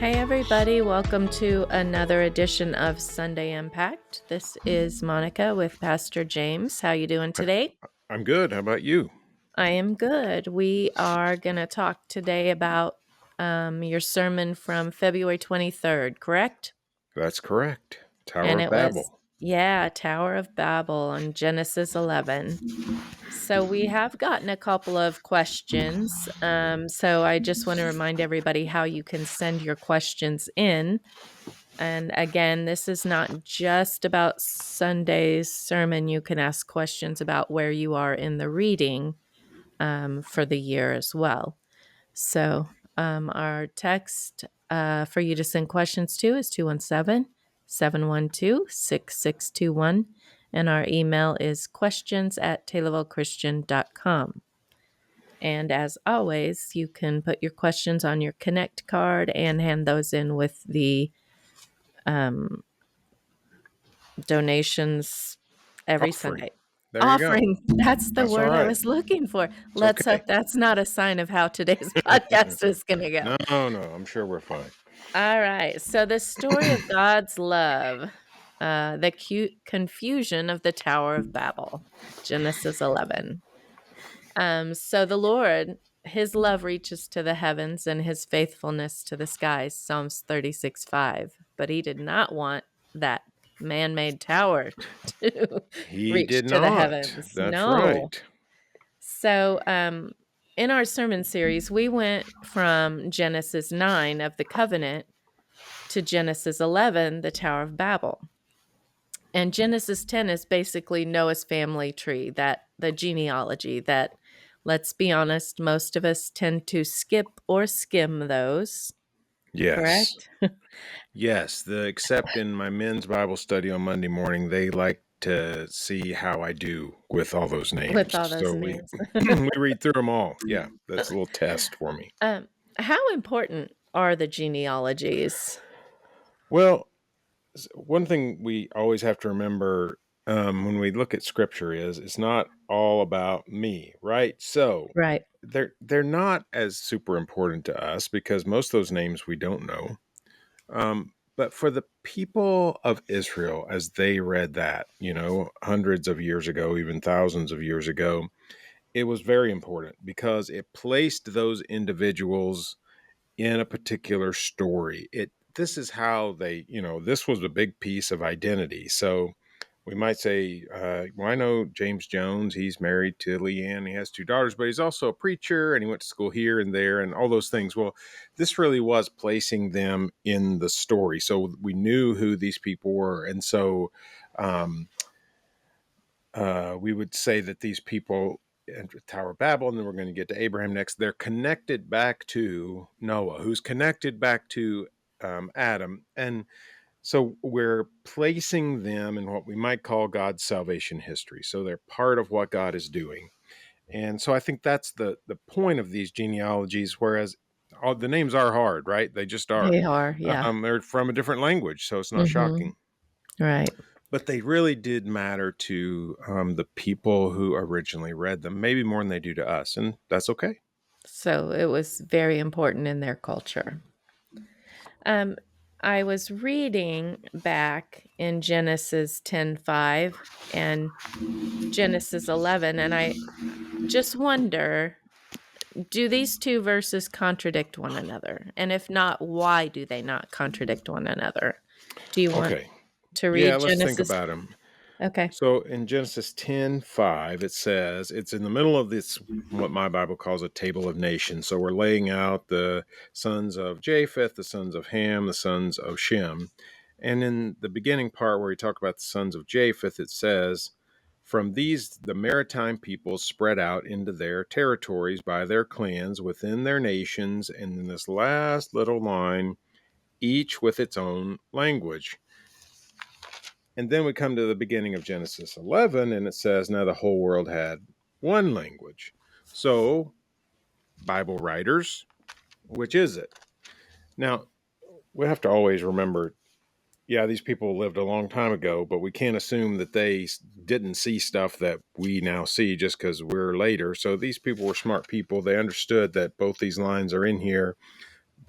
Hey everybody, welcome to another edition of Sunday Unpacked. This is Monica with Pastor James. How you doing I, today? I'm good. How about you? I am good. We are going to talk today about your sermon from February 23rd, correct? That's correct. Tower And of it was, Babel. Tower of Babel on Genesis 11. So we have gotten a couple of questions. So I just want to remind everybody how you can send your questions in. And again, this is not just about Sunday's sermon. You can ask questions about where you are in the reading for the year as well. So, our text for you to send questions to is 217-712-6621. And our email is questions@taylorvillechristian.com. And as always, you can put your questions on your Connect card and hand those in with the um, donations every Offering. Sunday. There you go. Offering, that's the That's all word I right. was looking for. It's Let's okay. hope that's not a sign of how today's podcast is going to go. No, no. I'm sure we're fine. All right. So, the story of God's love, the cute confusion of the Tower of Babel, Genesis 11. So, the Lord, his love reaches to the heavens and his faithfulness to the skies, Psalms 36:5. But he did not want that man made tower to He reach did to the not. heavens. That's No. right. So, in our sermon series, we went from Genesis 9 of the covenant to Genesis 11, the Tower of Babel. And Genesis 10 is basically Noah's family tree, that the genealogy that, let's be honest, most of us tend to skip or skim those, Yes. correct? Yes. Except in my men's Bible study on Monday morning, they like to see how I do with all those With names. all those So we names. we read through them all. Yeah. That's a little test for me. um, how important are the genealogies? Well, one thing we always have to remember when we look at scripture is it's not all about me, right? So Right. they're not as super important to us because most of those names we don't know. But for the people of Israel, as they read that, hundreds of years ago, even thousands of years ago, it was very important because it placed those individuals in a particular story. This is how they, this was a big piece of identity. So we might say, well, I know James Jones. He's married to Leanne. He has two daughters, but he's also a preacher, and he went to school here and there, and all those things. Well, this really was placing them in the story, so we knew who these people were, and so um, we would say that these people enter Tower of Babel, and then we're going to get to Abraham next. They're connected back to Noah, who's connected back to Adam. And so we're placing them in what we might call God's salvation history. So they're part of what God is doing. And so I think that's the point of these genealogies, whereas all the names are hard, right? They just are. They are, yeah. They're from a different language, so it's not Hmm. shocking. Right. But they really did matter to the people who originally read them, maybe more than they do to us, and that's okay. So it was very important in their culture. Um, I was reading back in Genesis 10:5 and Genesis 11, and I just wonder, do these two verses contradict one another? And if not, why do they not contradict one another? Do you want Okay. to Yeah, read let's think Genesis? about them. Okay. So in Genesis 10:5, it says it's in the middle of this, what my Bible calls a table of nations. So we're laying out the sons of Japheth, the sons of Ham, the sons of Shem. And in the beginning part where we talk about the sons of Japheth, it says, from these, the maritime peoples spread out into their territories by their clans within their nations. And in this last little line, each with its own language. And then we come to the beginning of Genesis 11, and it says, now the whole world had one language. So, Bible writers, which is it? Now, we have to always remember, yeah, these people lived a long time ago, but we can't assume that they didn't see stuff that we now see just because we're later. So, these people were smart people. They understood that both these lines are in here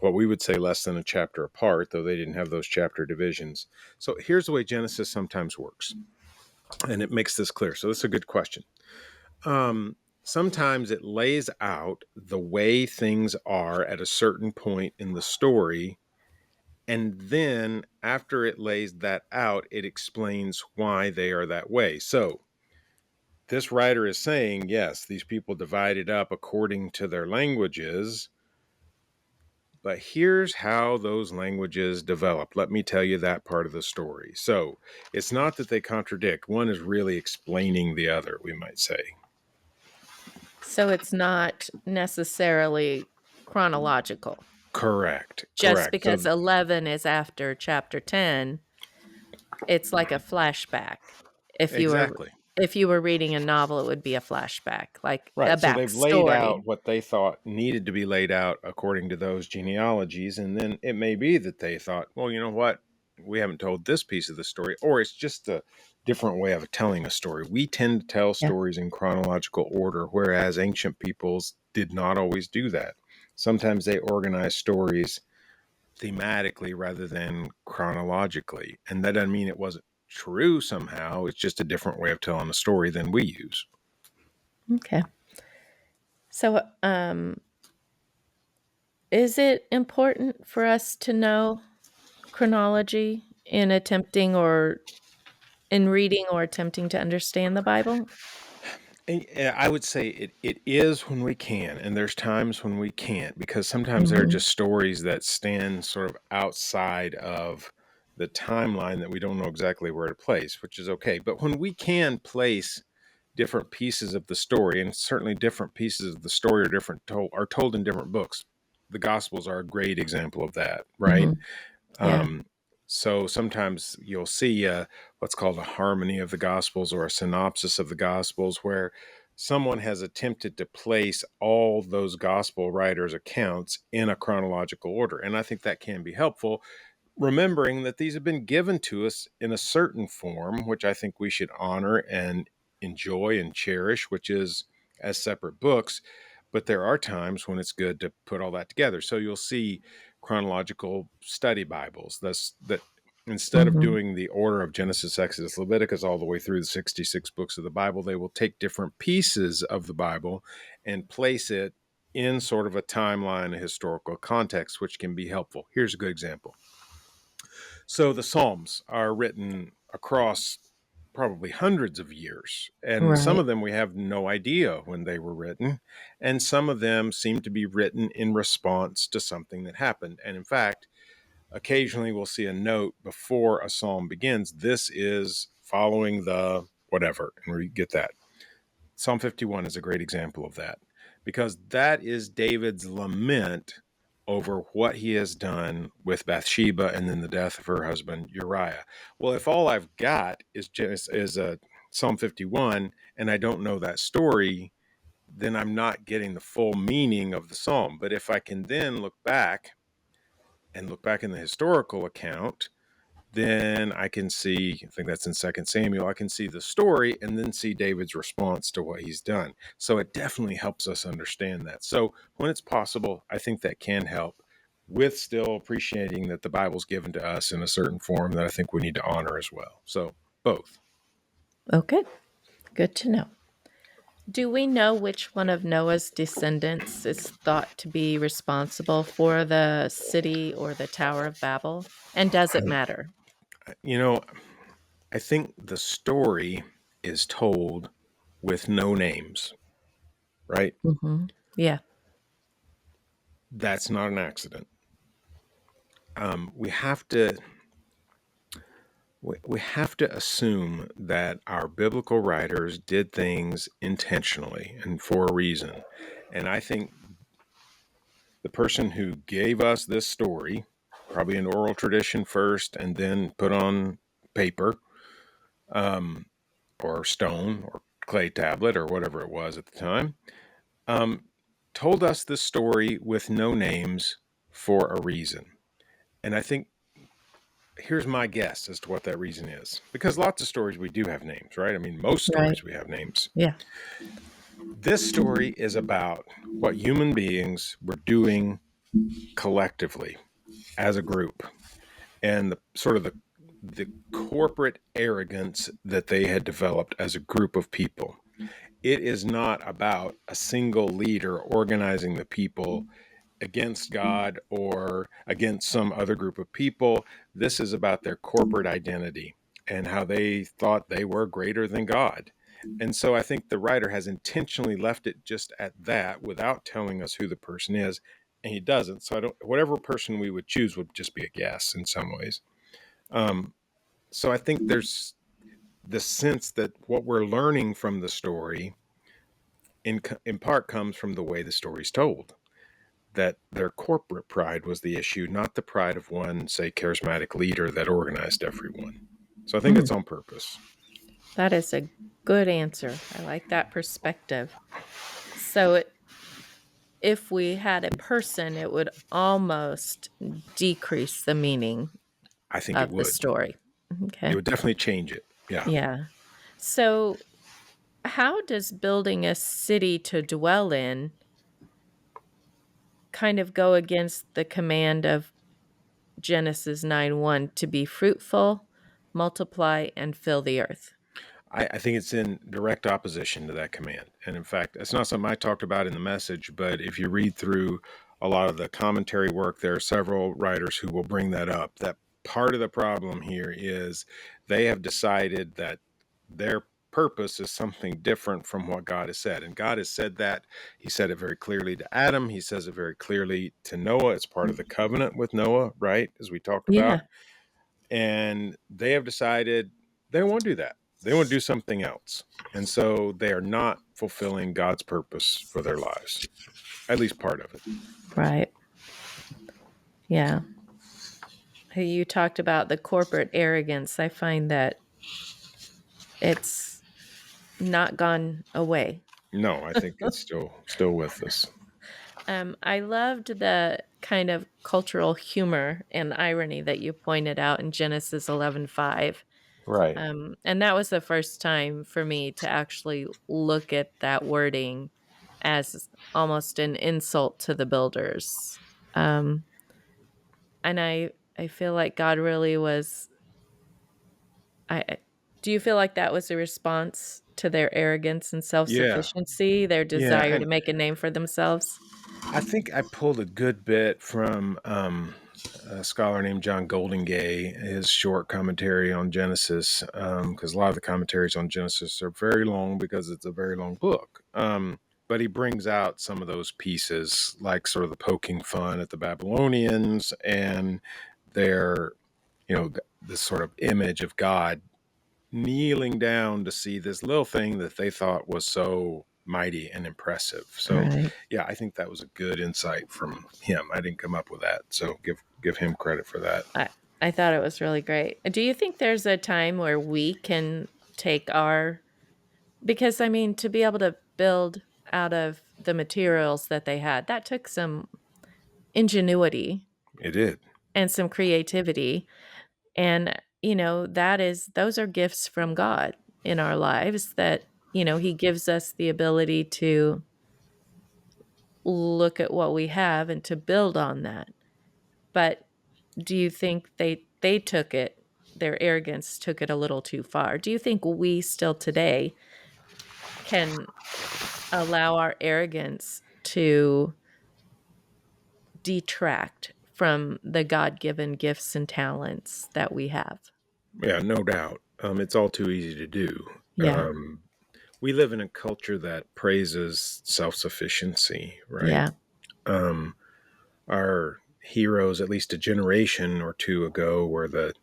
what we would say less than a chapter apart, though they didn't have those chapter divisions. So here's the way Genesis sometimes works, and it makes this clear. So this is a good question. Sometimes it lays out the way things are at a certain point in the story, and then after it lays that out, it explains why they are that way. So this writer is saying, yes, these people divided up according to their languages, but here's how those languages develop. Let me tell you that part of the story. So it's not that they contradict. One is really explaining the other, we might say. So it's not necessarily chronological. Correct. Just Correct. because So 11 is after chapter 10, it's like a flashback. If you were exactly. if you were reading a novel, it would be a flashback, like a Right. So they've laid backstory. out what they thought needed to be laid out according to those genealogies. And then it may be that they thought, well, you know what? We haven't told this piece of the story, or it's just a different way of telling a story. We tend to tell Yeah. stories in chronological order, whereas ancient peoples did not always do that. Sometimes they organized stories thematically rather than chronologically. And that doesn't mean it wasn't true somehow. It's just a different way of telling a story than we use. Okay. So, is it important for us to know chronology in attempting or in reading or attempting to understand the Bible? And I would say it is when we can, and there's times when we can't, because sometimes there are Mhm. just stories that stand sort of outside of the timeline that we don't know exactly where to place, which is okay. But when we can place different pieces of the story, and certainly different pieces of the story are told in different books. The Gospels are a great example of that, right? Mhm. Yeah. Um, so sometimes you'll see what's called a harmony of the Gospels or a synopsis of the Gospels, where someone has attempted to place all those Gospel writers' accounts in a chronological order. And I think that can be helpful, remembering that these have been given to us in a certain form, which I think we should honor and enjoy and cherish, which is as separate books. But there are times when it's good to put all that together. So you'll see chronological study Bibles. That instead of Mhm. doing the order of Genesis, Exodus, Leviticus all the way through the 66 books of the Bible, they will take different pieces of the Bible and place it in sort of a timeline, a historical context, which can be helpful. Here's a good example. So the Psalms are written across probably hundreds of years, and some Right. of them we have no idea when they were written, and some of them seem to be written in response to something that happened. And in fact, occasionally we'll see a note before a psalm begins. This is following the whatever, and we get that. Psalm 51 is a great example of that, because that is David's lament over what he has done with Bathsheba and then the death of her husband Uriah. Well, if all I've got is Psalm 51 and I don't know that story, then I'm not getting the full meaning of the psalm. But if I can then look back in the historical account, then I can see, I think that's in Second Samuel, I can see the story and then see David's response to what he's done. So it definitely helps us understand that. So when it's possible, I think that can help, with still appreciating that the Bible's given to us in a certain form that I think we need to honor as well. So both. Okay. Good to know. Do we know which one of Noah's descendants is thought to be responsible for the city or the Tower of Babel? And does it matter? You know, I think the story is told with no names, right? Mhm. Yeah. That's not an accident. We have to we have to assume that our biblical writers did things intentionally and for a reason. And I think the person who gave us this story, probably an oral tradition first and then put on paper, um, or stone or clay tablet or whatever it was at the time, um, told us this story with no names for a reason. And I think here's my guess as to what that reason is. Because lots of stories we do have names, right? I mean, most Right. stories we have names. Yeah. This story is about what human beings were doing collectively as a group, and the corporate arrogance that they had developed as a group of people. It is not about a single leader organizing the people against God or against some other group of people. This is about their corporate identity and how they thought they were greater than God. And so I think the writer has intentionally left it just at that without telling us who the person is. And he doesn't. So I don't, whatever person we would choose would just be a guess in some ways. Um, so I think there's the sense that what we're learning from the story in part comes from the way the story's told, that their corporate pride was the issue, not the pride of one, say, charismatic leader that organized everyone. So I think Hmm, it's on purpose. that is a good answer. I like that perspective. So, if we had a person, it would almost decrease the meaning I think it of the would. story. It Okay. would definitely change it. Yeah. Yeah. So, how does building a city to dwell in kind of go against the command of Genesis 9:1 to be fruitful, multiply, and fill the earth? I think it's in direct opposition to that command. And in fact, it's not something I talked about in the message, but if you read through a lot of the commentary work, there are several writers who will bring that up. That part of the problem here is they have decided that their purpose is something different from what God has said. And God has said that. He said it very clearly to Adam. He says it very clearly to Noah. It's part of the covenant with Noah, right? As we talked about. Yeah, And they have decided they don't want to do that. They want to do something else. And so they are not fulfilling God's purpose for their lives, at least part of it. right. Yeah. Hey, you talked about the corporate arrogance. I find that it's not gone away. No, I think it's still with us. I loved the kind of cultural humor and irony that you pointed out in Genesis 11:5. Right. And that was the first time for me to actually look at that wording as almost an insult to the builders. Um, and I feel like God really was. Do you feel like that was a response to their arrogance and self Yeah. sufficiency, their Yeah. desire to And make a name for themselves? I think I pulled a good bit from a scholar named John Goldingay, his short commentary on Genesis, because a lot of the commentaries on Genesis are very long because it's a very long book. But he brings out some of those pieces, like sort of the poking fun at the Babylonians and their, this sort of image of God kneeling down to see this little thing that they thought was so mighty and impressive. So, Right. yeah, I think that was a good insight from him. I didn't come up with that, so give him credit for that. I I thought it was really great. Do you think there's a time where we can take our because I mean to be able to build out of the materials that they had, that took some ingenuity It did. and some creativity. And, those are gifts from God in our lives that, He gives us the ability to look at what we have and to build on that. But do you think they took it, their arrogance took it a little too far? Do you think we still today can allow our arrogance to detract from the God-given gifts and talents that we have? Yeah, no doubt. It's all too easy to do. Yeah. Um, we live in a culture that praises self sufficiency, right? Yeah. Um, our heroes, at least a generation or two ago, were the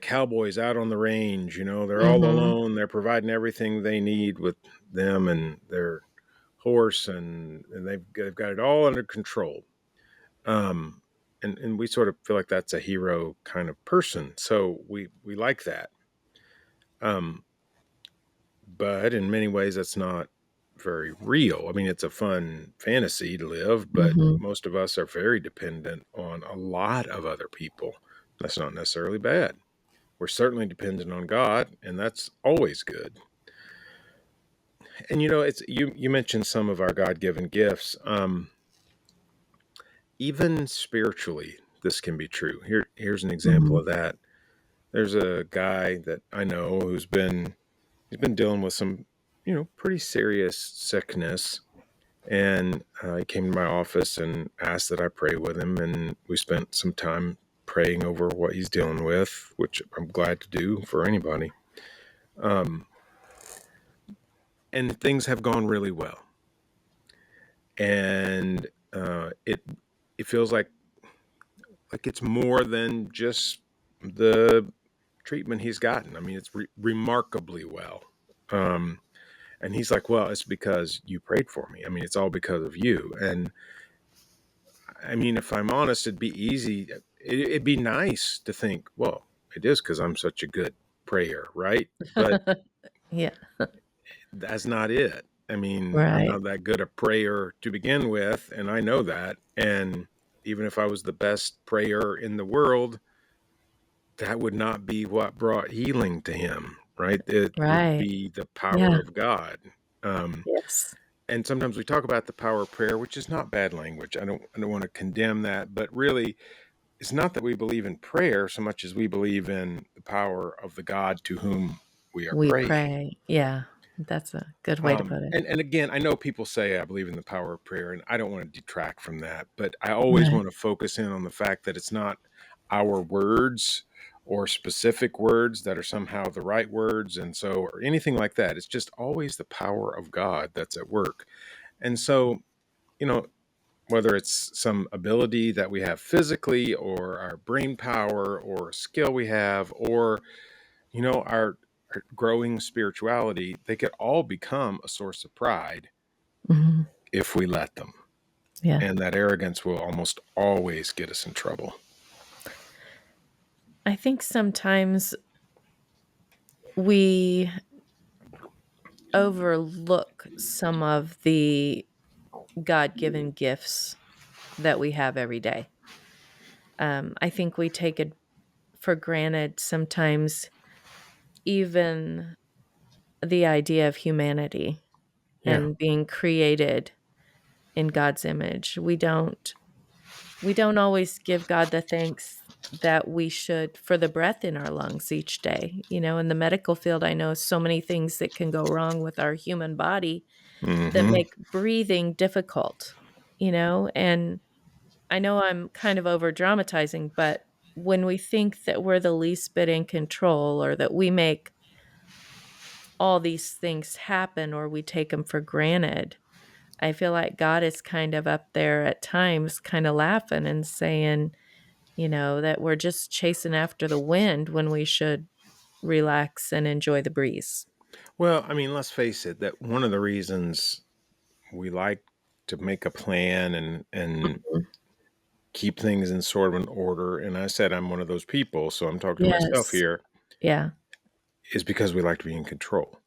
cowboys out on the range. They're all Mhm. alone. They're providing everything they need with them and their horse, and they've got it all under control. Um, and we sort of feel like that's a hero kind of person, so we like that. Um, but in many ways, that's not very real. I mean, it's a fun fantasy to live, but Mhm. most of us are very dependent on a lot of other people. That's not necessarily bad. We're certainly dependent on God, and that's always good. And it's you mentioned some of our God-given gifts. even spiritually, this can be true. Here's an example Mhm. of that. There's a guy that I know he's been dealing with some, pretty serious sickness. And he came to my office and asked that I pray with him. And we spent some time praying over what he's dealing with, which I'm glad to do for anybody. Um, and things have gone really well. And it feels like it's more than just the treatment he's gotten. I mean, it's remarkably well. Um, and he's like, well, it's because you prayed for me. I mean, it's all because of you. And I mean, if I'm honest, it'd be easy. It'd be nice to think, well, it is because I'm such a good prayer, right? But Yeah, that's not it. I mean, I'm right, not that good a prayer to begin with, and I know that. And even if I was the best prayer in the world, that would not be what brought healing to him, right? It would right. be the power Yeah, of God. Um, yes. and sometimes we talk about the power of prayer, which is not bad language. I don't want to condemn that, but really, it's not that we believe in prayer so much as we believe in the power of the God to whom we are We praying. pray. Yeah, that's a good way to put it. And again, I know people say I believe in the power of prayer, and I don't want to detract from that, but I always Right. want to focus in on the fact that it's not our words or specific words that are somehow the right words, and so or anything like that. It's just always the power of God that's at work. And so, you know, whether it's some ability that we have physically or our brain power or a skill we have or our growing spirituality, they could all become a source of pride Mhm. if we let them. Yeah. And that arrogance will almost always get us in trouble. I think sometimes we overlook some of the God-given gifts that we have every day. I think we take it for granted sometimes, even the idea of humanity Yeah. and being created in God's image. We don't always give God the thanks that we should for the breath in our lungs each day. In the medical field, I know so many things that can go wrong with our human body that Hmm. make breathing difficult, and I know I'm kind of over dramatizing, but when we think that we're the least bit in control or that we make all these things happen or we take them for granted, I feel like God is kind of up there at times, kind of laughing and saying, that we're just chasing after the wind when we should relax and enjoy the breeze. Well, I mean, let's face it, that one of the reasons we like to make a plan and Mhm. keep things in sort of an order, and I said I'm one of those people, so I'm talking to myself Yes. here, Yeah. is because we like to be in control.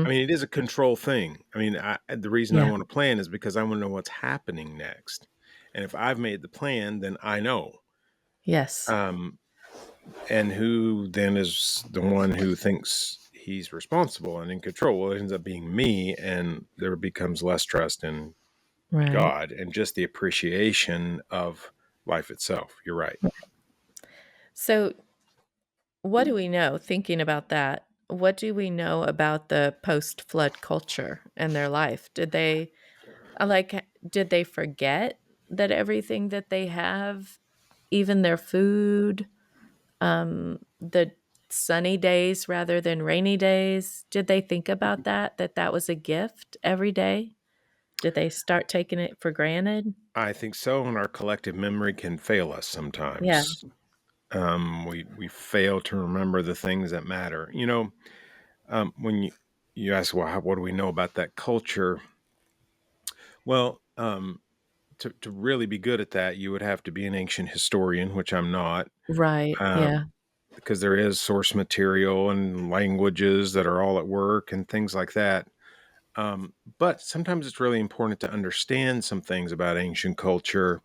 I Mhm. mean, it is a control thing. I mean, the reason I Yeah. want to plan is because I want to know what's happening next. And if I've made the plan, then I know. Yes. Um, and who then is the one who thinks he's responsible and in control? Well, it ends up being me, and there becomes less trust in Right. God and just the appreciation of life itself. You're right. So, what do we know thinking about that? What do we know about the post-flood culture and their life? Did they forget that everything that they have, even their food, the sunny days rather than rainy days, did they think about that was a gift every day? Did they start taking it for granted? I think so, and our collective memory can fail us Yeah. sometimes. We fail to remember the things that matter. When you ask, well, what do we know about that culture? Well, to really be good at that, you would have to be an ancient historian, which I'm not, Right, yeah, because there is source material and languages that are all at work and things like that. But sometimes it's really important to understand some things about ancient culture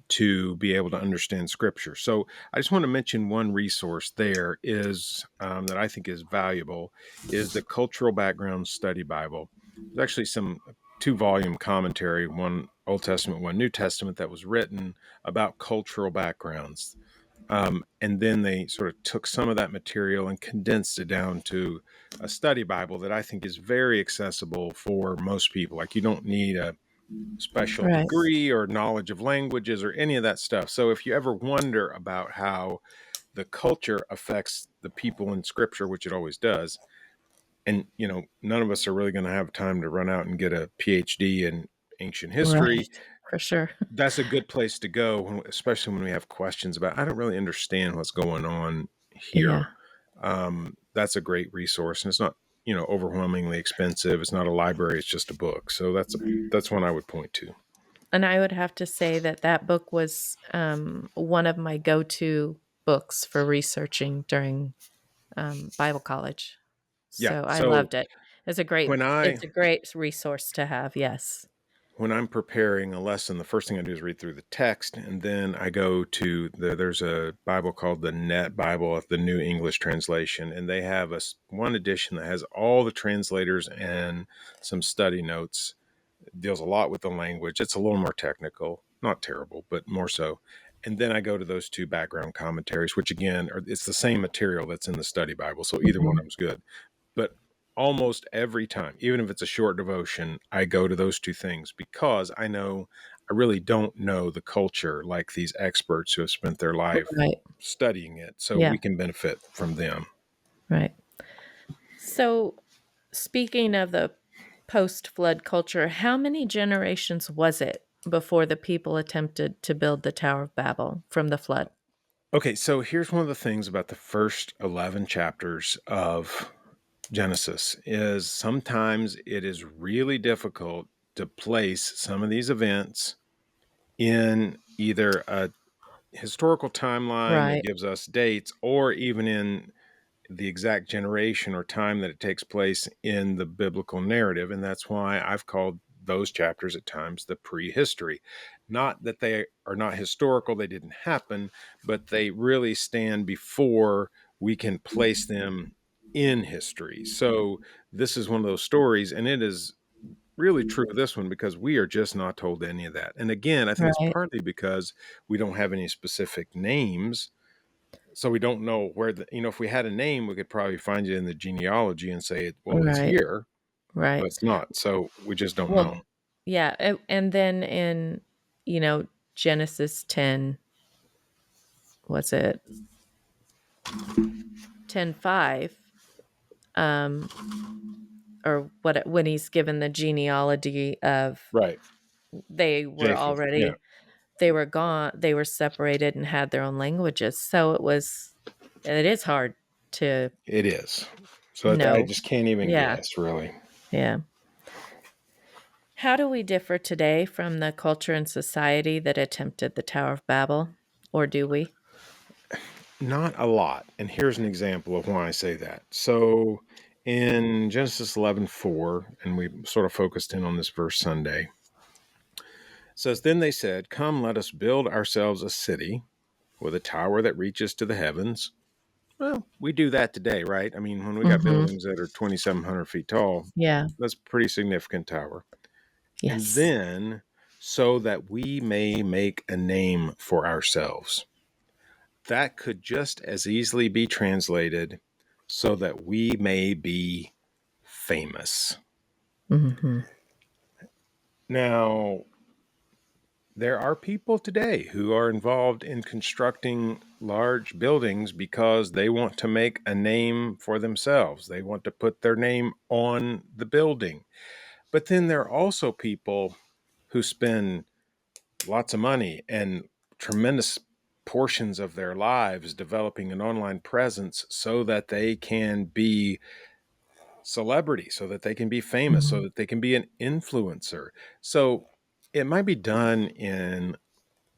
to be able to understand scripture. So I just want to mention one resource there is that I think is valuable is the Cultural Background Study Bible. There's actually some 2-volume commentary, one Old Testament, one New Testament, that was written about cultural backgrounds. And then they sort of took some of that material and condensed it down to a study Bible that I think is very accessible for most people. Like, you don't need a special Right. degree or knowledge of languages or any of that stuff. So if you ever wonder about how the culture affects the people in Scripture, which it always does, and none of us are really going to have time to run out and get a PhD in ancient history, Right. For sure. that's a good place to go, especially when we have questions about, I don't really understand what's going on Yeah. here. That's a great resource, and it's not overwhelmingly expensive. It's not a library; it's just a book. So that's one I would point to. And I would have to say that that book was one of my go-to books for researching during Bible college. Yeah. So I So loved it. It's a great when I it's a great resource to have. Yes. when I'm preparing a lesson, the first thing I do is read through the text, and then I go to there's a Bible called the Net Bible of the New English Translation, and they have one edition that has all the translators and some study notes. It deals a lot with the language. It's a little more technical, not terrible, but more so. And then I go to those two background commentaries, which again it's the same material that's in the study Bible, so either one of Mhm. them's good. But almost every time, even if it's a short devotion, I go to those two things because I know I really don't know the culture like these experts who have spent their life Right. studying it. So Yeah. we can benefit from them. Right. So speaking of the post-flood culture, how many generations was it before the people attempted to build the Tower of Babel from the flood? Okay, so here's one of the things about the first 11 chapters of Genesis is sometimes it is really difficult to place some of these events in either a historical timeline that Right. gives us dates or even in the exact generation or time that it takes place in the biblical narrative. And that's why I've called those chapters at times the prehistory. Not that they are not historical, they didn't happen, but they really stand before we can place them in history. So this is one of those stories, and it is really true of this one because we are just not told any of that. And again, I think it's Right. partly because we don't have any specific names, so we don't know where if we had a name, we could probably find it in the genealogy and say, well, it's Right. here, but Right. it's not. So we just don't Well, know. yeah, and then in, you know, Genesis 10, what's it? 10:5, um, or what when he's given the genealogy of Right. they were Japheth. Yeah, already they were gone, they were separated and had their own languages. So it is hard to it is. So I know. just can't even Yeah. guess, really. Yeah. How do we differ today from the culture and society that attempted the Tower of Babel? Or do we? Not a lot. And here's an example of why I say that. So in Genesis 11:4, and we sort of focused in on this verse Sunday, it says, Then they said, Come, let us build ourselves a city with a tower that reaches to the heavens. Well, we do that today, right? I mean, when we got Mhm. buildings that are 2,700 feet tall, Yeah. that's a pretty significant tower. And Yes. then, so that we may make a name for ourselves. That could just as easily be translated so that we may be famous. Mhm. Now, there are people today who are involved in constructing large buildings because they want to make a name for themselves. They want to put their name on the building. But then there are also people who spend lots of money and tremendous portions of their lives developing an online presence so that they can be celebrity, so that they can be famous, so Mhm. that they can be an influencer. So it might be done in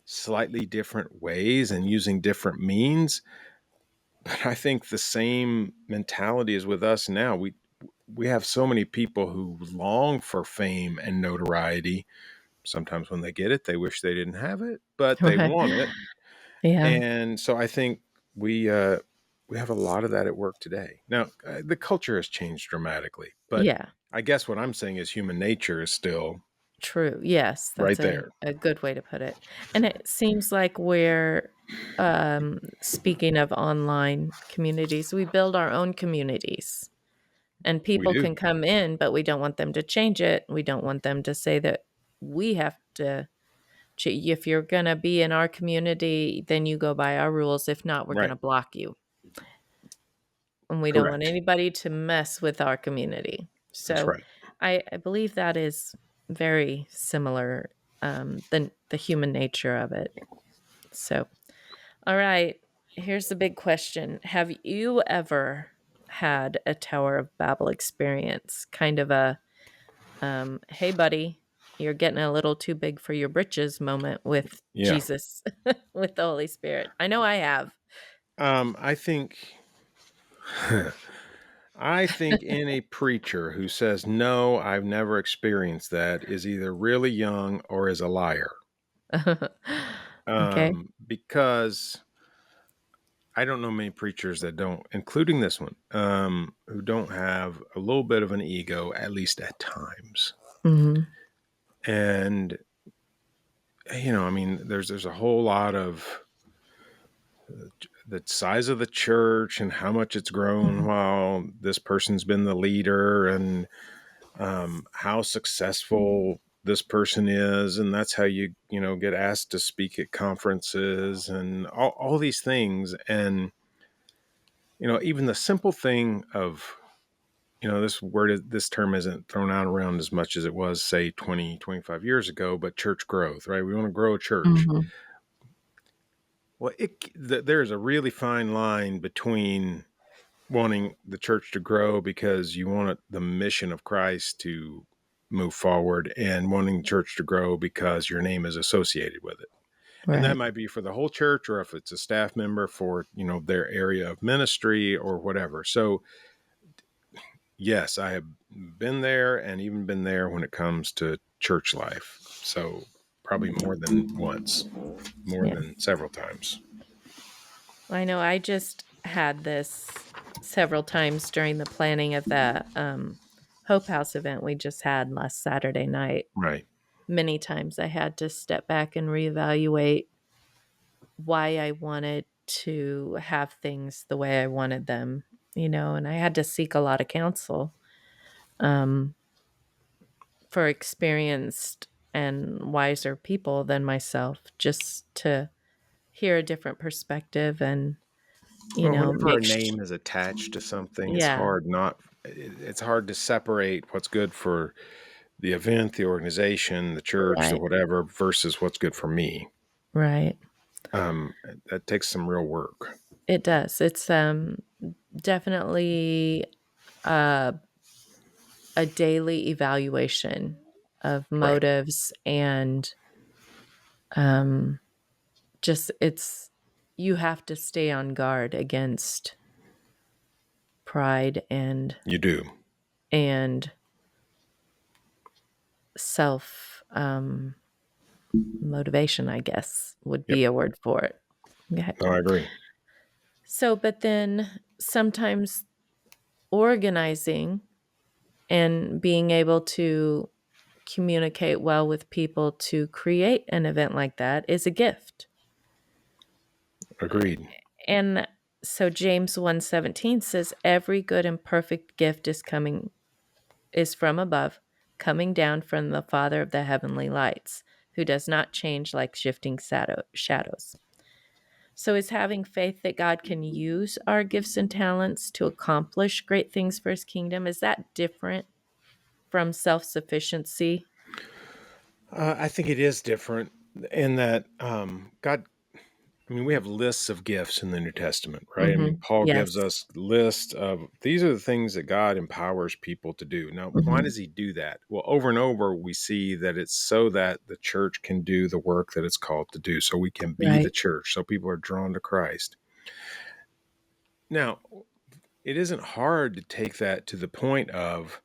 slightly different ways and using different means, but I think the same mentality is with us now. We have so many people who long for fame and notoriety. Sometimes when they get it, they wish they didn't have it, but they Right. want it. Yeah. And so I think we have a lot of that at work today. Now, the culture has changed dramatically, but Yeah. I guess what I'm saying is human nature is still True, yes, that's right there. a good way to put it, and it seems like we're, speaking of online communities, we build our own communities, and We people do. can come in, but we don't want them to change it, we don't want them to say that we have to if you're gonna be in our community, then you go by our rules, if not, we're Right. gonna block you, and we don't want Correct. anybody to mess with our community. That's So, right. I believe that is very similar, the human nature of it. So, alright, here's the big question. Have you ever had a Tower of Babel experience? Kind of a, "Hey, buddy, you're getting a little too big for your britches" moment with Yeah. Jesus, with the Holy Spirit. I know I have. I think I think any preacher who says, "No, I've never experienced that," is either really young or is a liar. Okay. Because I don't know many preachers that don't, including this one, who don't have a little bit of an ego, at least at times. Mhm. And I mean, there's a whole lot of the size of the church and how much it's grown Mhm. while this person's been the leader, and how successful this person is, and that's how you get asked to speak at conferences and all these things. And even the simple thing of this term isn't thrown out around as much as it was, say, 20-25 years ago, but church growth, right? We want to grow a church. Mhm. Well, there's a really fine line between wanting the church to grow because you want the mission of Christ to move forward, and wanting church to grow because your name is associated with it. And that Right. might be for the whole church, or if it's a staff member for, their area of ministry or whatever. So yes, I have been there, and even been there when it comes to church life. So probably more than once, more Yeah. than several times. I know I just had this several times during the planning of the, Hope House event we just had last Saturday night. Right. Many times I had to step back and reevaluate why I wanted to have things the way I wanted them, and I had to seek a lot of counsel, um, for experienced and wiser people than myself just to hear a different perspective and, Well, whenever our make name is attached to something, yeah, it's hard to separate what's good for the event, the organization, the church, the right, whatever, versus what's good for me. right. Um, that takes some real work. It does. It's, definitely, uh, a daily evaluation of Right. motives and, um, just it's you have to stay on guard against pride You do. and self, motivation, I guess, would Yep. be a word for it. Okay. No, I agree. So, but then sometimes organizing and being able to communicate well with people to create an event like that is a gift. Agreed. And so James 1:17 says every good and perfect gift is from above, coming down from the Father of the heavenly lights, who does not change like shifting shadows. So is having faith that God can use our gifts and talents to accomplish great things for his kingdom, is that different from self-sufficiency? I think it is different in that God. I mean, we have lists of gifts in the New Testament, right? I mean, Mhm. Paul gives Yes. us lists of these are the things that God empowers people to do. Now, why Mhm. does he do that? Well, over and over, we see that it's so that the church can do the work that it's called to do. So we can be the Right. church. So people are drawn to Christ. Now, it isn't hard to take that to the point of,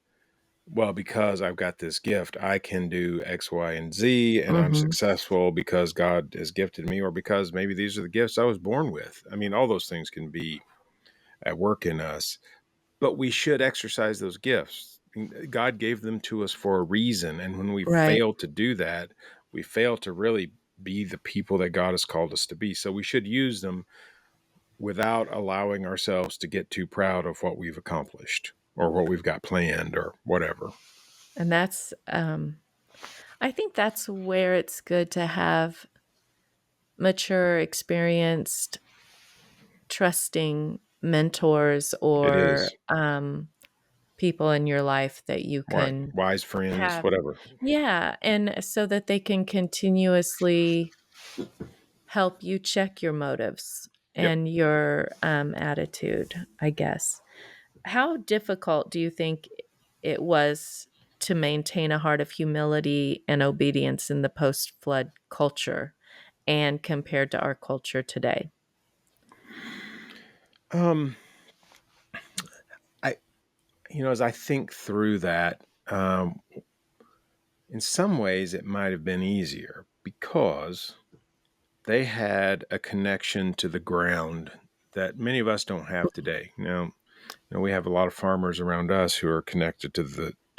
well, because I've got this gift, I can do X, Y, and Z, and I'm Mhm. successful because God has gifted me, or because maybe these are the gifts I was born with. I mean, all those things can be at work in us, but we should exercise those gifts. God gave them to us for a reason. And when we Right. fail to do that, we fail to really be the people that God has called us to be. So we should use them without allowing ourselves to get too proud of what we've accomplished or what we've got planned or whatever. And that's, I think that's where it's good to have mature, experienced, trusting mentors It or is. people in your life that you Right. can Wise friends, have. whatever. Yeah. And so that they can continuously help you check your motives Yep. and your attitude, I guess. How difficult do you think it was to maintain a heart of humility and obedience in the post flood culture and compared to our culture today? Um, I, as I think through that, in some ways it might have been easier because they had a connection to the ground that many of us don't have today. We have a lot of farmers around us who are connected to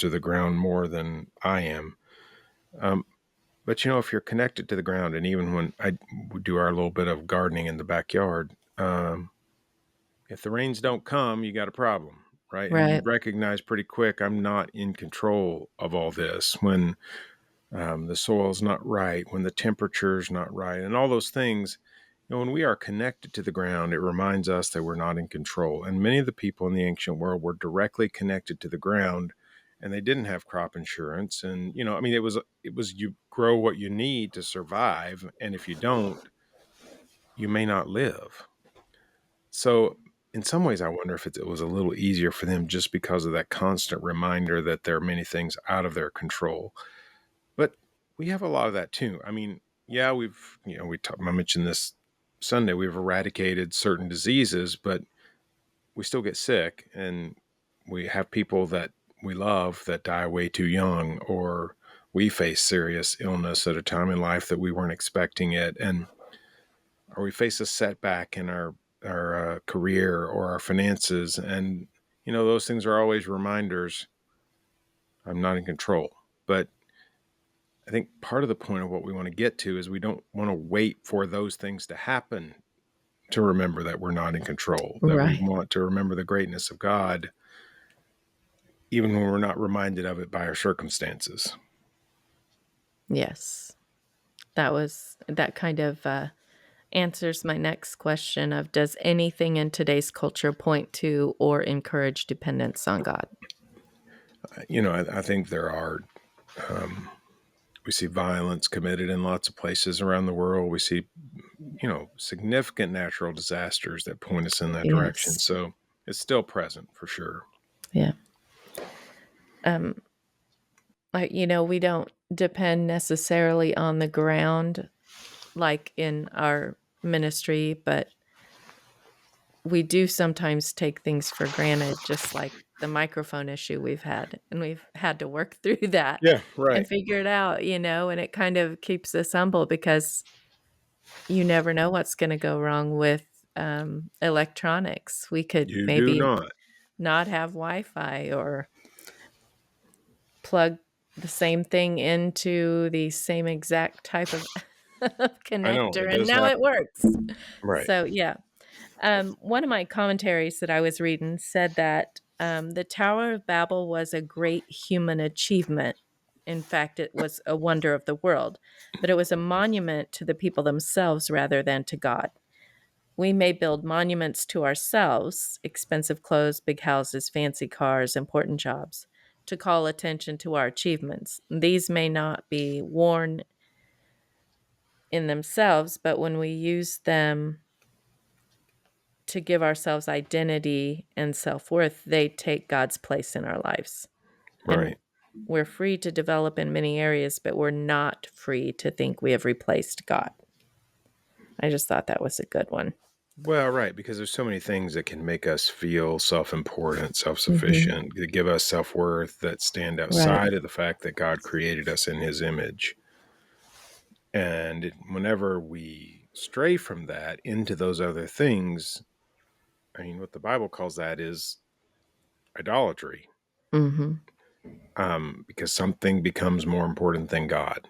the ground more than I am. Um, but if you're connected to the ground, and even when I do our little bit of gardening in the backyard, if the rains don't come, you got a problem, right? And you Right. recognize pretty quick, I'm not in control of all this. When the soil's not right, when the temperature's not right, and all those things. When we are connected to the ground, it reminds us that we're not in control. And many of the people in the ancient world were directly connected to the ground, and they didn't have crop insurance. And it was you grow what you need to survive, and if you don't, you may not live. So in some ways, I wonder if it was a little easier for them just because of that constant reminder that there are many things out of their control. But we have a lot of that too. I mean, yeah, I mentioned this Sunday, we've eradicated certain diseases, but we still get sick, and we have people that we love that die way too young, or we face serious illness at a time in life that we weren't expecting it, or we face a setback in our career or our finances, and those things are always reminders. I'm not in control, but I think part of the point of what we want to get to is we don't want to wait for those things to happen to remember that we're not in control, that we Right. want to remember the greatness of God, even when we're not reminded of it by our circumstances. Yes. That kind of answers my next question of does anything in today's culture point to or encourage dependence on God? I think there are, we see violence committed in lots of places around the world. We see, significant natural disasters that point us in that direction. Yes. So it's still present for sure. Yeah. Um, we don't depend necessarily on the ground like in our ministry, but we do sometimes take things for granted, just like the microphone issue we've had, and we've had to work through that Yeah, and right. figure it out, and it kind of keeps us humble because you never know what's going to go wrong with electronics. We could You do maybe not. not have Wi-Fi or plug the same thing into the same exact type of of I know it connector, and does now it happen. works. Right. So, yeah. One of my commentaries that I was reading said that the Tower of Babel was a great human achievement. In fact, it was a wonder of the world, but it was a monument to the people themselves rather than to God. We may build monuments to ourselves, expensive clothes, big houses, fancy cars, important jobs, to call attention to our achievements. These may not be worn in themselves, but when we use them to give ourselves identity and self worth, they take God's place in our lives. And Right. we're free to develop in many areas, but we're not free to think we have replaced God. I just thought that was a good one. Well, right, because there's so many things that can make us feel self-important, Hmm. self-sufficient, that give us self-worth that stand Right. outside of the fact that God created us in his image. And whenever we stray from that into those other things, I mean, what the Bible calls that is idolatry. Hmm. because something becomes more important than God.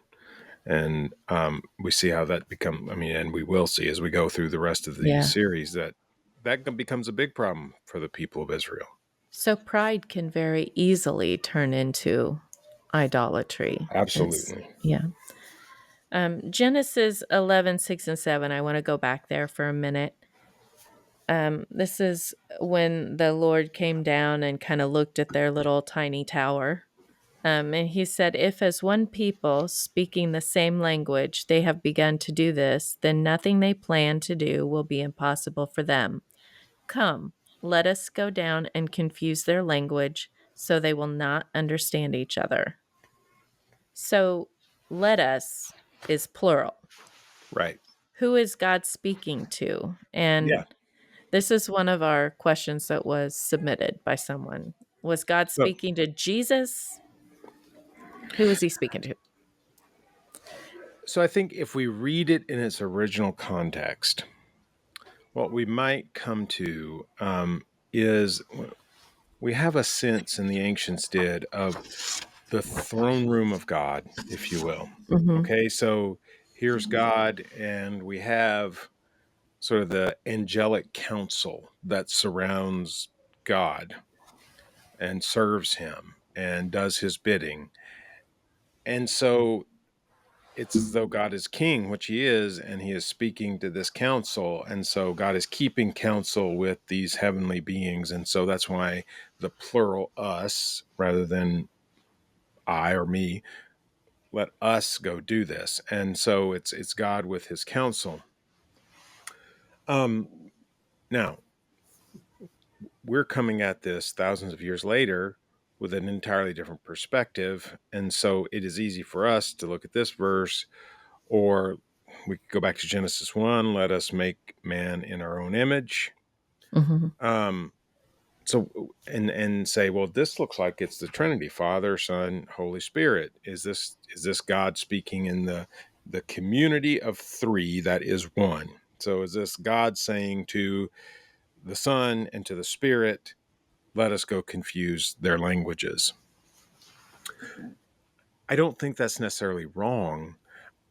And we see how that and we will see as we go through the rest of the Yeah. series that becomes a big problem for the people of Israel. So pride can very easily turn into idolatry. Absolutely. Yeah. Genesis 11:6 and 7. I want to go back there for a minute. This is when the Lord came down and kind of looked at their little tiny tower. And he said, if as one people speaking the same language they have begun to do this, then nothing they plan to do will be impossible for them. Come, let us go down and confuse their language so they will not understand each other. So, let us is plural. Right. Who is God speaking to? Yeah. And this is one of our questions that was submitted by someone. Was God So, speaking to Jesus? Who is he speaking to? so I think if we read it in its original context, what we might come to is we have a sense, and the ancients did, of the throne room of God, if you will. Mhm. Okay, so here's God, and we have sort of the angelic council that surrounds God and serves him and does his bidding. And so it's as though God is king, which he is, and he is speaking to this council. And so God is keeping counsel with these heavenly beings. And so that's why the plural us rather than I or me, let us go do this. And so it's God with his counsel. Now, we're coming at this thousands of years later with an entirely different perspective. And so it is easy for us to look at this verse, or we could go back to Genesis 1, let us make man in our own image. Mhm. Um, and say, well, this looks like it's the Trinity, Father, Son, Holy Spirit. Is this God speaking in the community of three that is one? So is this God saying to the Son and to the Spirit, let us go confuse their languages? I don't think that's necessarily wrong.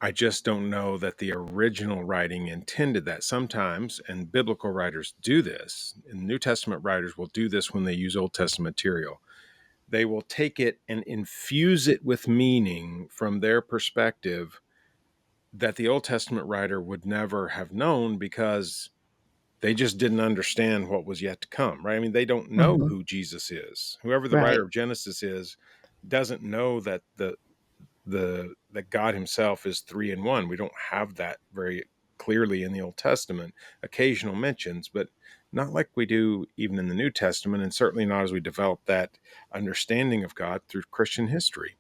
I just don't know that the original writing intended that. Sometimes, and biblical writers do this, and New Testament writers will do this when they use Old Testament material. They will take it and infuse it with meaning from their perspective that the Old Testament writer would never have known because they just didn't understand what was yet to come, right? I mean, they don't know Mhm. who Jesus is. Whoever the writer Right. of Genesis is doesn't know that that God himself is three in one. We don't have that very clearly in the Old Testament. Occasional mentions, but not like we do even in the New Testament, and certainly not as we develop that understanding of God through Christian history.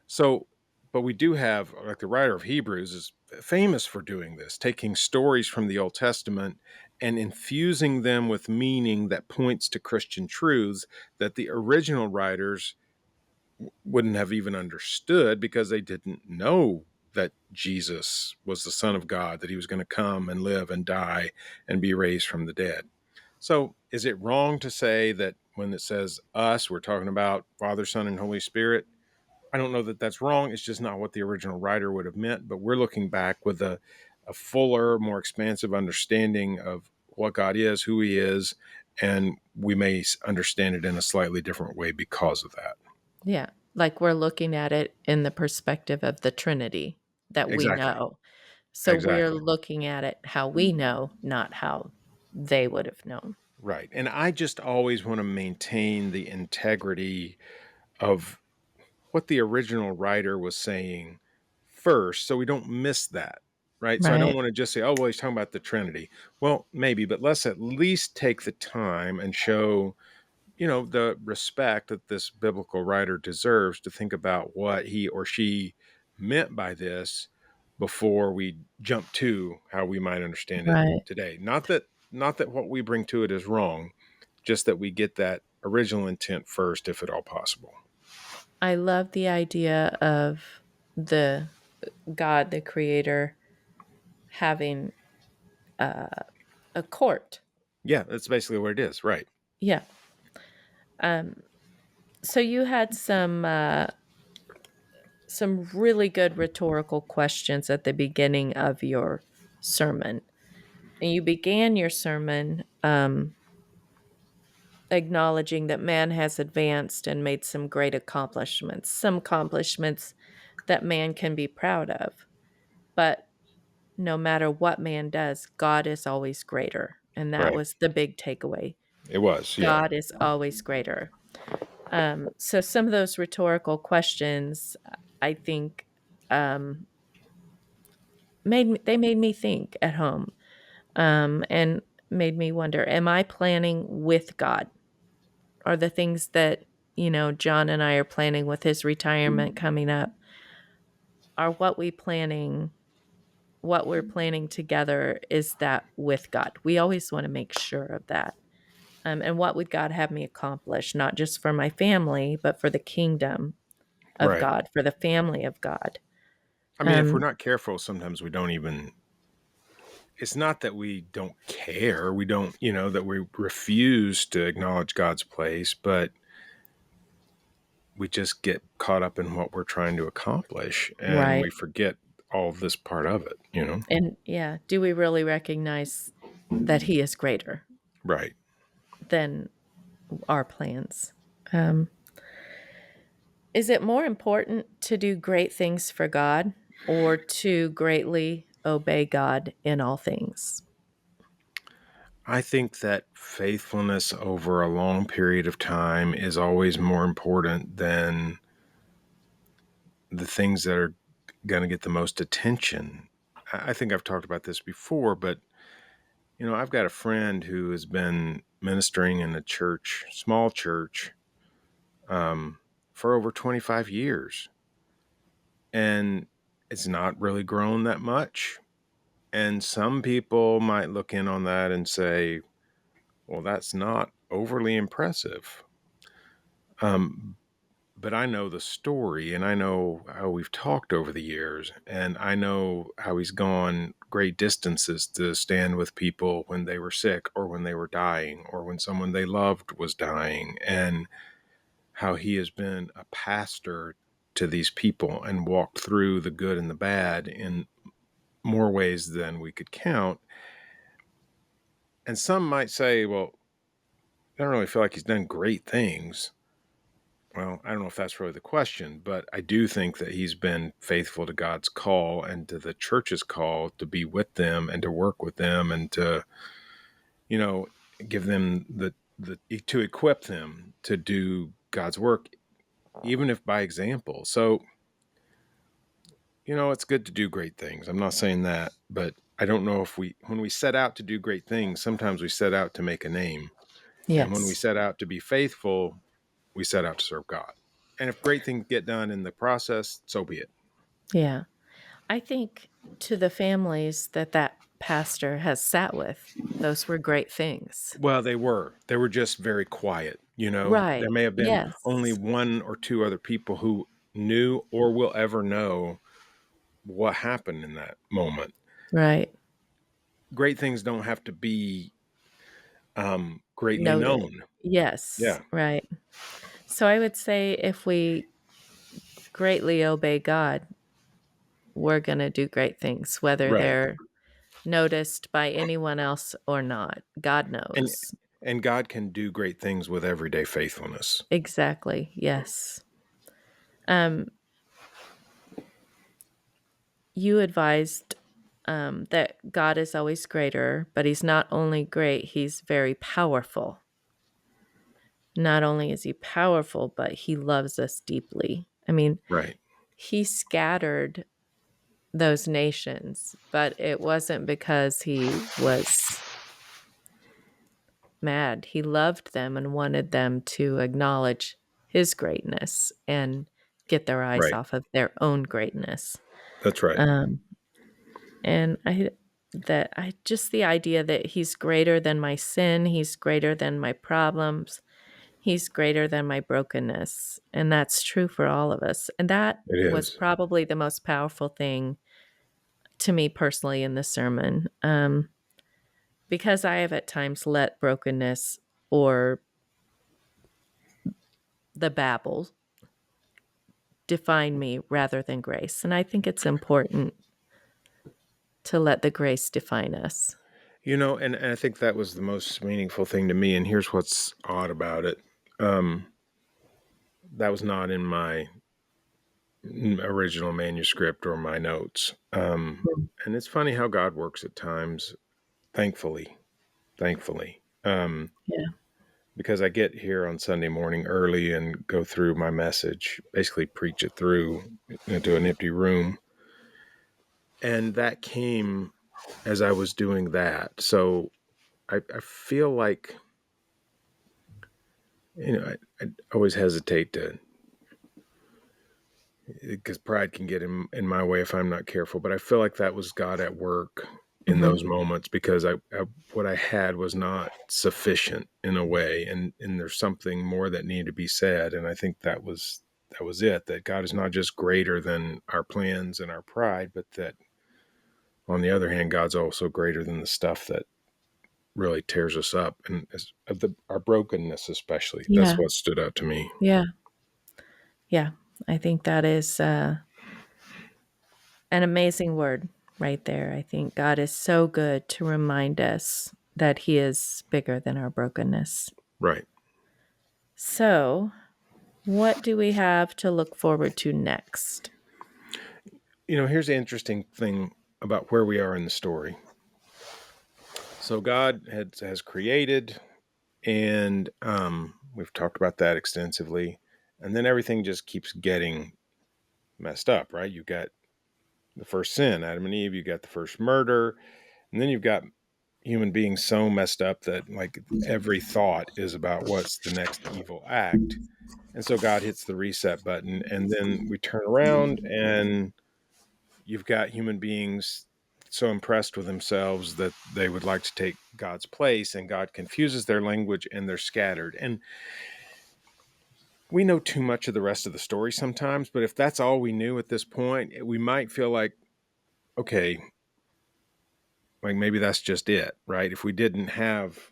So, but we do have, like the writer of Hebrews is famous for doing this, taking stories from the Old Testament and infusing them with meaning that points to Christian truths that the original writers wouldn't have even understood because they didn't know that Jesus was the Son of God, that he was going to come and live and die and be raised from the dead. So, is it wrong to say that when it says us, we're talking about Father, Son, and Holy Spirit? I don't know that that's wrong. It's just not what the original writer would have meant. But we're looking back with a fuller, more expansive understanding of what God is, who he is, and we may understand it in a slightly different way because of that. Yeah. Like we're looking at it in the perspective of the Trinity that we Exactly. know. So we're Exactly. looking at it how we know, not how they would have known. Right. And I just always want to maintain the integrity of what the original writer was saying first so we don't miss that. Right. So I don't Right. want to just say, oh, well, he's talking about the Trinity. Well, maybe, but let's at least take the time and show, the respect that this biblical writer deserves to think about what he or she meant by this before we jump to how we might understand it Right. today. Not that what we bring to it is wrong, just that we get that original intent first, if at all possible. I love the idea of the God, the creator, having a court. Yeah, that's basically what it is, right? Yeah. Um, So you had some really good rhetorical questions at the beginning of your sermon. And you began your sermon acknowledging that man has advanced and made some accomplishments that man can be proud of. But no matter what man does, God is always greater. And that Right. was the big takeaway. It was, yeah. God is always greater. So some of those rhetorical questions, I think, um, made me think at home, and made me wonder: Am I planning with God? Are the things that John and I are planning with his retirement coming up? Are what we're planning together? Is that with God? We always want to make sure of that. And what would God have me accomplish, not just for my family, but for the kingdom of Right. God, for the family of God? I mean, if we're Um, not careful, sometimes we don't even, it's not that we don't care. We don't, that we refuse to acknowledge God's place, but we just get caught up in what we're trying to accomplish and right. we forget all of this part of it. And yeah, do we really recognize that He is greater Right. than our plans? Um, is it more important to do great things for God or to greatly obey God in all things? I think that faithfulness over a long period of time is always more important than the things that are going to get the most attention. I think I've talked about this before, but I've got a friend who has been ministering in a church, small church, um, for over 25 years, and it's not really grown that much. And some people might look in on that and say, "Well, that's not overly impressive." Um, but I know the story and I know how we've talked over the years and I know how he's gone great distances to stand with people when they were sick or when they were dying or when someone they loved was dying, and how he has been a pastor to these people and walked through the good and the bad in more ways than we could count. And some might say, well, I don't really feel like he's done great things. Well, I don't know if that's really the question, but I do think that he's been faithful to God's call and to the church's call to be with them and to work with them and to, you know, give them the to equip them to do God's work, even if by example. So, it's good to do great things. I'm not saying that, but I don't know if when we set out to do great things, sometimes we set out to make a name. And when we Yes. set out to be faithful, we set out to serve God. And if great things get done in the process, so be it. Yeah. I think to the families that pastor has sat with, those were great things. Well, they were. They were just very quiet. There Right. may have been only Yes. one or two other people who knew or will ever know what happened in that moment. Right. Great things don't have to be greatly Noted. known. Yes. Yeah, Right. So I would say if we greatly obey God, we're going to do great things, whether right. they're noticed by anyone else or not. God And knows. and God can do great things with everyday faithfulness. Exactly. Yes. Um, you advised that God is always greater, but He's not only great, He's very powerful. Not only is He powerful, but He loves us deeply. I mean, Right. He scattered those nations, but it wasn't because He was mad. He loved them and wanted them to acknowledge His greatness and get their eyes Right. off of their own greatness. That's right. Um, and I just the idea that He's greater than my sin, He's greater than my problems, He's greater than my brokenness. And that's true for all of us. And that It was is. probably the most powerful thing to me personally in the sermon. Because I have at times let brokenness or the babble define me rather than grace. And I think it's important to let the grace define us. And I think that was the most meaningful thing to me. And here's what's odd about it. Um, that was not in my original manuscript or my notes. Mm. And it's funny how God works at times, thankfully. Yeah. Because I get here on Sunday morning early and go through my message, basically preach it through into an empty room. And that came as I was doing that. So I feel like, I always hesitate to, because pride can get in my way if I'm not careful. But I feel like that was God at work in Mhm. those moments, because what I had was not sufficient in a way, and there's something more that needed to be said. And I think that was it. That God is not just greater than our plans and our pride, but that on the other hand, God's also greater than the stuff that really tears us up, and our brokenness especially. That's Yeah. what stood out to me. Yeah. Yeah. I think that is an amazing word right there. I think God is so good to remind us that He is bigger than our brokenness. Right. So, what do we have to look forward to next? Here's the interesting thing about where we are in the story. So God has created, and we've talked about that extensively, and then everything just keeps getting messed up, right? You got the first sin, Adam and Eve. You got the first murder, and then you've got human beings so messed up that like every thought is about what's the next evil act. And so God hits the reset button, and then we turn around and you've got human beings so impressed with themselves that they would like to take God's place, and God confuses their language and they're scattered. And we know too much of the rest of the story sometimes, but if that's all we knew at this point, we might feel like, okay, like maybe that's just it, right? If we didn't have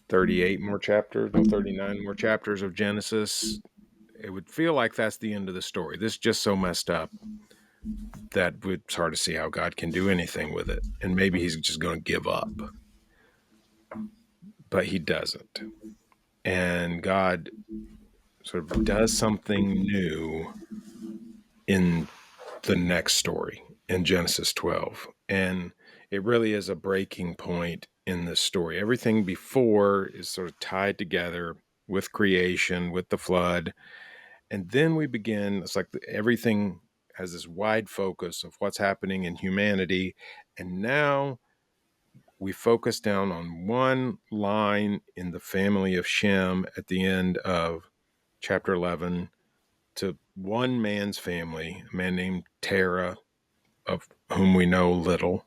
38 more chapters, no, 39 more chapters of Genesis, it would feel like that's the end of the story. This is just so messed up that it's hard to see how God can do anything with it. And maybe he's just going to give up, but he doesn't. And God sort of does something new in the next story in Genesis 12. And it really is a breaking point in this story. Everything before is sort of tied together with creation, with the flood. And then we begin, it's like everything has this wide focus of what's happening in humanity. And now we focus down on one line in the family of Shem at the end of chapter 11, to one man's family, a man named Terah, of whom we know little,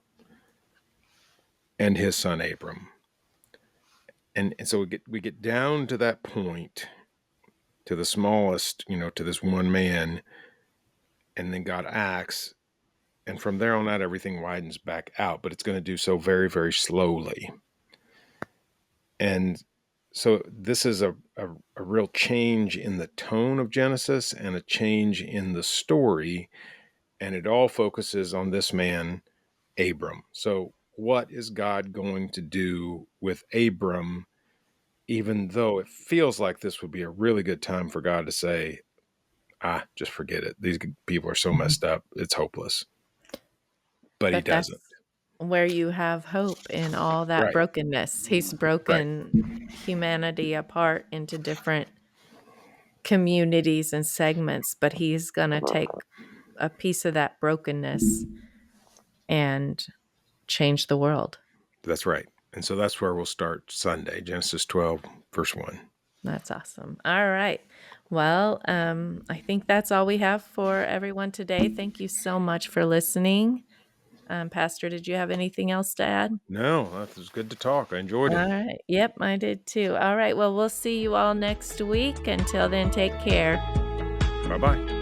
and his son Abram. And so we get down to that point, to the smallest, to this one man, and then God acts, and from there on out everything widens back out, but it's going to do so very, very slowly. And so this is a real change in the tone of Genesis and a change in the story, and it all focuses on this man Abram. So what is God going to do with Abram, even though it feels like this would be a really good time for God to say, just forget it. These people are so messed up. It's hopeless. But he But doesn't. that's where you have hope in all that Right. brokenness. He's Right. broken humanity apart into different communities and segments, but He's gonna take a piece of that brokenness and change the world. That's right. And so that's where we'll start Sunday, Genesis 12, verse 1. That's awesome. All right. Well, I think that's all we have for everyone today. Thank you so much for listening. Pastor, did you have anything else to add? No, that was good to talk. I enjoyed All it. right. Yep, I did too. All right. Well, we'll see you all next week. Until then, take care. Bye bye.